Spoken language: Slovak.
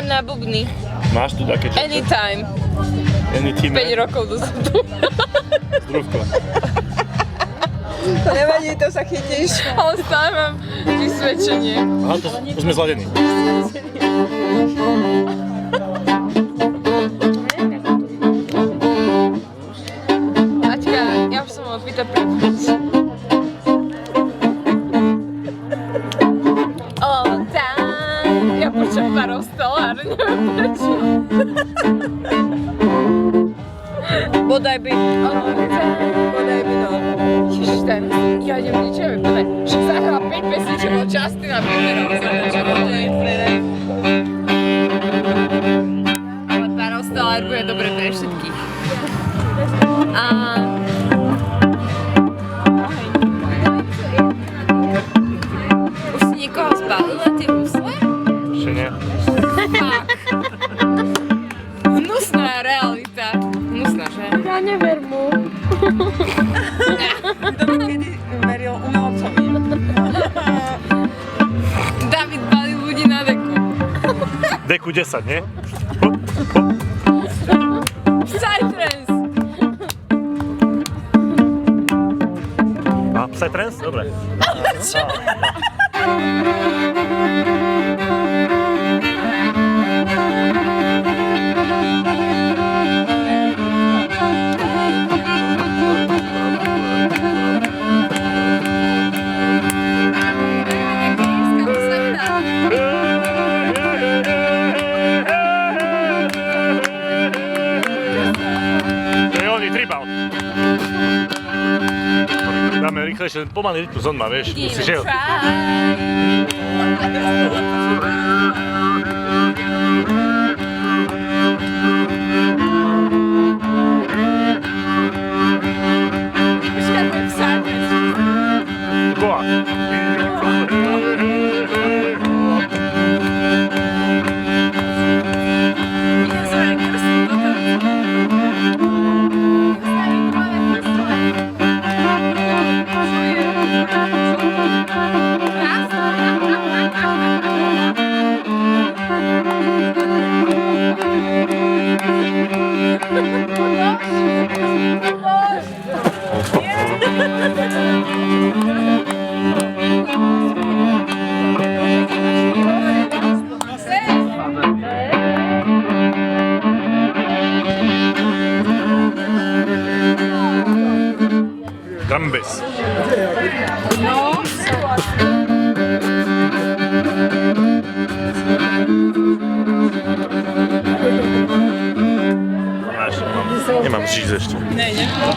Hrám na bubny. Máš tu také čo? Anytime. Anytime? 5 rokov dozadu. Zdrúvko. To nevadí, to sa chytíš. Ale stále mám vysvedčenie. Aha, to sme zladení. Aťka, ja už som mal pýtať prepáč. All time. Ja počujem Parov Stellar, neviem prečo. Bodaj by. Bodaj by, no. Ježiš, daj mi. Ja idem niečo vypadať. Však zahrala 5 pesniček od Justina Biebera. Ale Parov Stellar bude dobre pre všetkých. A... Už si niekoho zbalil na tie husle? Ešte nie. Fakt. Hnusná realita. Hnusná, že? Ja never mu. Kto by kedy veril umelcovi? David balí ľudí na deku. Deku 10, nie? Psytrance! A Psytrance? Dobre. Dáme rýchlejšie, pomalý rytmus on má, vieš, musíš jeho. Boa. Gambes. No. Nemám říct ešte. Ne, nemám.